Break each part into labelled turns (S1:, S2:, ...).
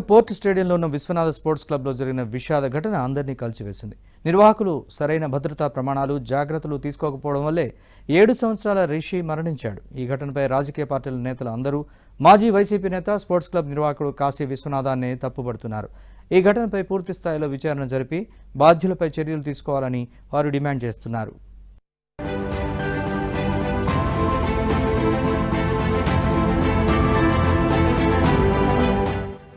S1: Port స్టేడియంలో ఉన్న Viswanatha sports క్లబ్లో జరిగిన విషాద ఘటన అందరినీ కలిసివేసింది. నిర్వాహకులు సరైన భద్రతా ప్రమాణాలు, జాగ్రత్తలు తీసుకోకపోవడం వల్లే 7 సంవత్సరాల రిషి మరణించాడు. ఈ ఘటనపై రాజకీయ పార్టీల నేతలు అందరూ మాజీ వైసీపీ నేత, స్పోర్ట్స్ క్లబ్ నిర్వాహకుడు కాశీ విశ్వనాథాన్ని తప్పుపడుతున్నారు. ఈ ఘటనపై పూర్తి స్థాయిలో విచారణ జరిపి బాధ్యులపై చర్యలు తీసుకోవాలని వారు డిమాండ్ చేస్తున్నారు.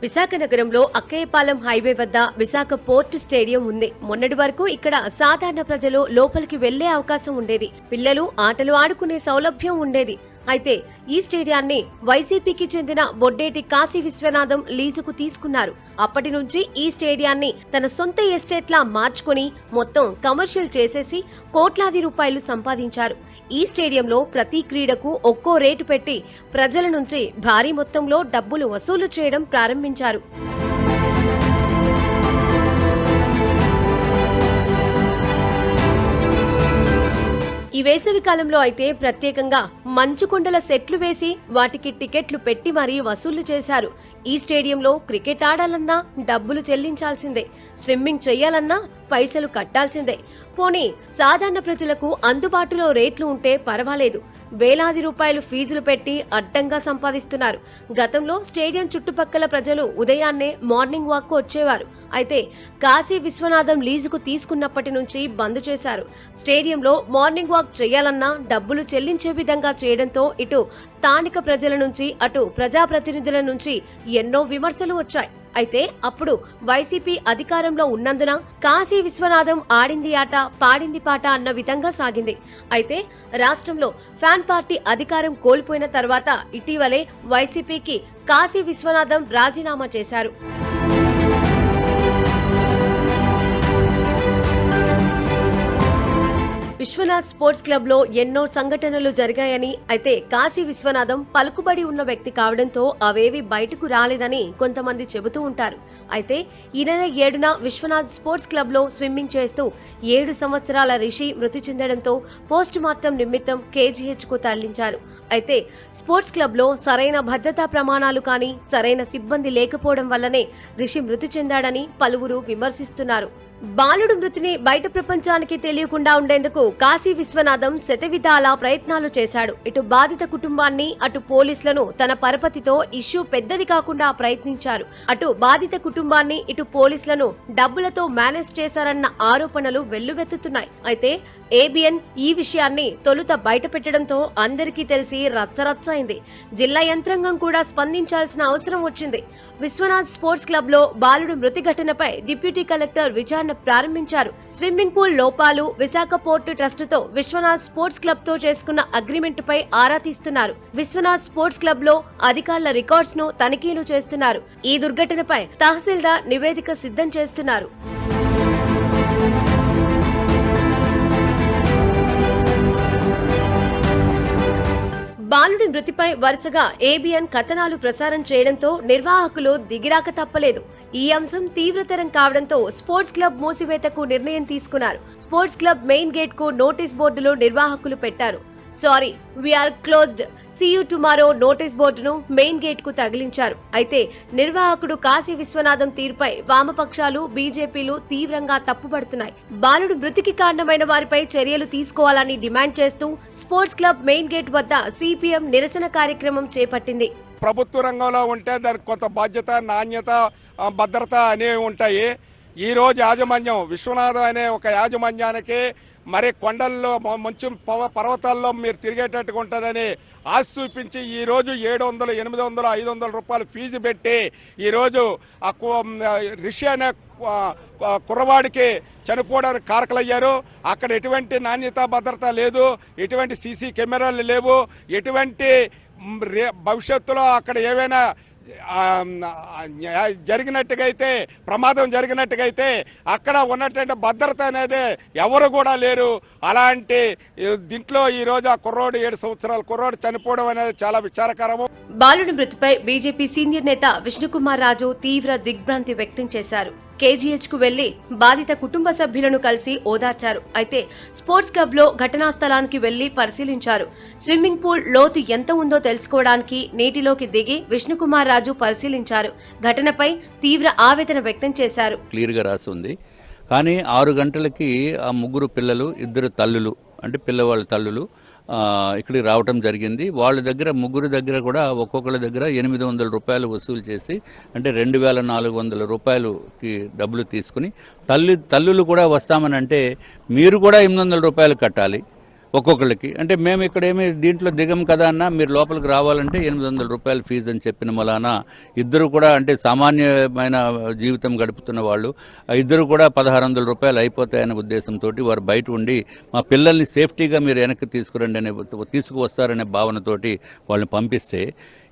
S2: విశాఖ నగరంలో అక్కయ్యపాలెం హైవే వద్ద విశాఖ పోర్ట్ స్టేడియం ఉంది. మొన్నటి వరకు ఇక్కడ సాధారణ ప్రజలు లోపలికి వెళ్లే అవకాశం ఉండేది. పిల్లలు ఆటలు ఆడుకునే సౌలభ్యం ఉండేది. అయితే ఈ స్టేడియాన్ని వైసీపీకి చెందిన బొడ్డేటి కాశీ విశ్వనాథం లీజుకు తీసుకున్నారు. అప్పటి నుంచి ఈ స్టేడియాన్ని తన సొంత ఎస్టేట్లా మార్చుకుని మొత్తం కమర్షియల్ చేసేసి కోట్లాది రూపాయలు సంపాదించారు. ఈ స్టేడియంలో ప్రతి క్రీడకు ఒక్కో రేటు పెట్టి ప్రజల నుంచి భారీ మొత్తంలో డబ్బులు వసూలు చేయడం ప్రారంభించారు. ఈ వేసవి కాలంలో అయితే ప్రత్యేకంగా మంచుకొండల సెట్లు వేసి వాటికి టికెట్లు పెట్టి మరీ వసూళ్లు చేశారు. ఈ స్టేడియంలో క్రికెట్ ఆడాలన్నా డబ్బులు చెల్లించాల్సిందే, స్విమ్మింగ్ చేయాలన్నా పైసలు కట్టాల్సిందే. పోనీ సాధారణ ప్రజలకు అందుబాటులో రేట్లు ఉంటే పర్వాలేదు, వేలాది రూపాయలు ఫీజులు పెట్టి అడ్డంగా సంపాదిస్తున్నారు. గతంలో స్టేడియం చుట్టుపక్కల ప్రజలు ఉదయాన్నే మార్నింగ్ వాక్ వచ్చేవారు. అయితే కాశీ విశ్వనాథం లీజుకు తీసుకున్నప్పటి నుంచి బంద్ చేశారు. స్టేడియంలో మార్నింగ్ వాక్ చేయాలన్నా డబ్బులు చెల్లించే విధంగా చేయడంతో ఇటు స్థానిక ప్రజల నుంచి అటు ప్రజాప్రతినిధుల నుంచి ఎన్నో విమర్శలు వచ్చాయి. అయితే అప్పుడు వైసీపీ అధికారంలో ఉన్నందున కాశీ విశ్వనాథం ఆడింది ఆట పాడింది పాట అన్న విధంగా సాగింది. అయితే రాష్ట్రంలో ఫ్యాన్ పార్టీ అధికారం కోల్పోయిన తర్వాత ఇటీవలే వైసీపీకి కాశీ విశ్వనాథం రాజీనామా చేశారు. విశ్వనాథ్ స్పోర్ట్స్ క్లబ్ లో ఎన్నో సంఘటనలు జరిగాయని, అయితే కాశీ విశ్వనాథం పలుకుబడి ఉన్న వ్యక్తి కావడంతో అవేవి బయటకు రాలేదని కొంతమంది చెబుతూ ఉంటారు. అయితే ఈ నెల 7న విశ్వనాథ్ స్పోర్ట్స్ క్లబ్ లో స్విమ్మింగ్ చేస్తూ 7 సంవత్సరాల రిషి మృతి చెందడంతో పోస్ట్ మార్టం నిమిత్తం కేజీహెచ్ కు తరలించారు. అయితే స్పోర్ట్స్ క్లబ్ లో సరైన భద్రతా ప్రమాణాలు కానీ సరైన సిబ్బంది లేకపోవడం వల్లనే రిషి మృతి చెందాడని పలువురు విమర్శిస్తున్నారు. బాలుడు మృతిని బయట ప్రపంచానికి తెలియకుండా ఉండేందుకు కాశీ విశ్వనాథం శతవిధాలా ప్రయత్నాలు చేశాడు. ఇటు బాధిత కుటుంబాన్ని అటు పోలీసులను తన పరపతితో ఇష్యూ పెద్దది కాకుండా ప్రయత్నించారు. అటు బాధిత కుటుంబాన్ని ఇటు పోలీసులను డబ్బులతో మేనేజ్ చేశారన్న ఆరోపణలు వెల్లువెత్తుతున్నాయి. అయితే ఏబిఎన్ ఈ విషయాన్ని తొలుత బయట పెట్టడంతో అందరికీ తెలిసి రచ్చరచ్చైంది. జిల్లా యంత్రాంగం కూడా స్పందించాల్సిన అవసరం వచ్చింది. విశ్వనాథ్ స్పోర్ట్స్ క్లబ్ లో బాలుడు మృతి ఘటనపై డిప్యూటీ కలెక్టర్ విచారణ ప్రారంభించారు. స్విమ్మింగ్ పూల్ లోపాలు, విశాఖ పోర్టు ట్రస్ట్ తో విశ్వనాథ్ స్పోర్ట్స్ క్లబ్ తో చేసుకున్న అగ్రిమెంట్ పై ఆరా తీస్తున్నారు. విశ్వనాథ్ స్పోర్ట్స్ క్లబ్ లో అధికారుల రికార్డ్స్ ను తనిఖీలు చేస్తున్నారు. ఈ దుర్ఘటనపై తహసీల్దార్ నివేదిక సిద్ధం చేస్తున్నారు. బాలుడి మృతిపై వరుసగా ఏబిఎన్ కథనాలు ప్రసారం చేయడంతో నిర్వాహకులు దిగిరాక తప్పలేదు. ఈ అంశం తీవ్రతరం కావడంతో స్పోర్ట్స్ క్లబ్ మూసివేతకు నిర్ణయం తీసుకున్నారు. స్పోర్ట్స్ క్లబ్ మెయిన్ గేట్ కు నోటీస్ బోర్డులో నిర్వాహకులు పెట్టారు. Sorry, we're closed, see you tomorrow notice బోర్డును మెయిన్ గేట్ కు తగిలించారు. అయితే నిర్వాహకుడు కాశీ విశ్వనాథం తీరుపై వామపక్షాలు, బీజేపీలు తీవ్రంగా తప్పుపడుతున్నాయి. బాలుడు మృతికి కారణమైన వారిపై చర్యలు తీసుకోవాలని డిమాండ్ చేస్తూ స్పోర్ట్స్ క్లబ్ మెయిన్ గేట్ వద్ద సిపిఎం నిరసన కార్యక్రమం చేపట్టింది.
S3: ప్రభుత్వ రంగంలో ఉంటే దానికి కొంత బాధ్యత, నాణ్యత, భద్రత అనేవి ఉంటాయి. ఈరోజు యాజమాన్యం విశ్వనాథం అనే ఒక యాజమాన్యానికి మరి కొండల్లో మంచు పర్వతాల్లో మీరు తిరిగేటట్టుగా ఉంటుందని ఆశ చూపించి ఈరోజు 700, 800, 500 రూపాయలు ఫీజు పెట్టి ఈరోజు రిషి అనే కుర్రవాడికి చనిపోవడానికి కారకులయ్యారు. అక్కడ ఎటువంటి నాణ్యత, భద్రత లేదు, ఎటువంటి సీసీ కెమెరాలు లేవు, ఎటువంటి భవిష్యత్తులో అక్కడ ఏవైనా జరిగినట్టుగైతే, ప్రమాదం జరిగినట్టుగైతే అక్కడ ఉన్నటువంటి భద్రత అనేది ఎవరు కూడా లేరు. అలాంటి దీంట్లో ఈ రోజు ఆ కుర్రోడు 7 సంవత్సరాల కుర్రోడు చనిపోవడం అనేది చాలా విచారకరము.
S2: బాలుడి మృతిపై బీజేపీ సీనియర్ నేత విష్ణుకుమార్ రాజు తీవ్ర దిగ్భ్రాంతి వ్యక్తం చేశారు. కేజీహెచ్ కు వెళ్లి బాధిత కుటుంబ సభ్యులను కలిసి ఓదార్చారు. అయితే స్పోర్ట్స్ క్లబ్ లో ఘటనా స్థలానికి వెళ్లి పరిశీలించారు. స్విమ్మింగ్ పూల్ లోతు ఎంత ఉందో తెలుసుకోవడానికి నీటిలోకి దిగి విష్ణుకుమార్ రాజు పరిశీలించారు. ఘటనపై తీవ్ర ఆవేదన వ్యక్తం చేశారు.
S4: క్లియర్గా రాసి ఉంది. కానీ 6 గంటలకి ఆ ముగ్గురు పిల్లలు, 2 తల్లులు అంటే పిల్లవాళ్ళ తల్లులు ఇక్కడికి రావటం జరిగింది. వాళ్ళ దగ్గర ముగ్గురు దగ్గర కూడా ఒక్కొక్కరి దగ్గర 800 రూపాయలు వసూలు చేసి అంటే 2400 రూపాయలుకి డబ్బులు తీసుకుని తల్లులు కూడా వస్తామని అంటే మీరు కూడా 800 రూపాయలు కట్టాలి ఒక్కొక్కరికి. అంటే మేము ఇక్కడ ఏమి దీంట్లో దిగం కదా అన్న, మీరు లోపలికి రావాలంటే 800 రూపాయలు ఫీజు అని చెప్పిన వలన ఇద్దరు కూడా అంటే సామాన్యమైన జీవితం గడుపుతున్న వాళ్ళు ఇద్దరు కూడా 1600 రూపాయలు అయిపోతాయనే ఉద్దేశంతో వారు బయట ఉండి మా పిల్లల్ని సేఫ్టీగా మీరు వెనక్కి తీసుకువస్తారనే భావనతోటి వాళ్ళని పంపిస్తే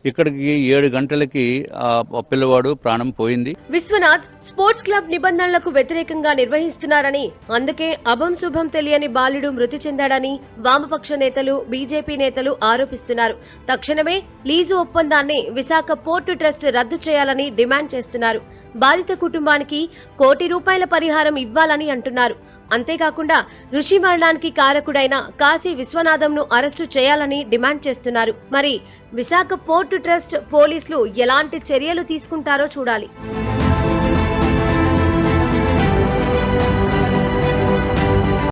S4: ఇక్కడికి 7 గంటలకి ఆ పిల్లవాడు ప్రాణం పోయింది.
S2: విశ్వనాథ్ స్పోర్ట్స్ క్లబ్ నిబంధనలకు వ్యతిరేకంగా నిర్వహిస్తున్నారని, అందుకే అభం శుభం తెలియని బాలుడు మృతి చెందాడని వామపక్ష నేతలు, బీజేపీ నేతలు ఆరోపిస్తున్నారు. తక్షణమే లీజు ఒప్పందాన్ని విశాఖ పోర్టు ట్రస్ట్ రద్దు చేయాలని డిమాండ్ చేస్తున్నారు. బాధిత కుటుంబానికి ₹1 కోటి పరిహారం ఇవ్వాలని అంటున్నారు. అంతేకాకుండా ఋషి మరణానికి కారకుడైన కాశీ విశ్వనాథంను అరెస్టు చేయాలని డిమాండ్ చేస్తున్నారు. మరి విశాఖ పోర్టు ట్రస్ట్ పోలీసులు ఎలాంటి చర్యలు తీసుకుంటారో చూడాలి.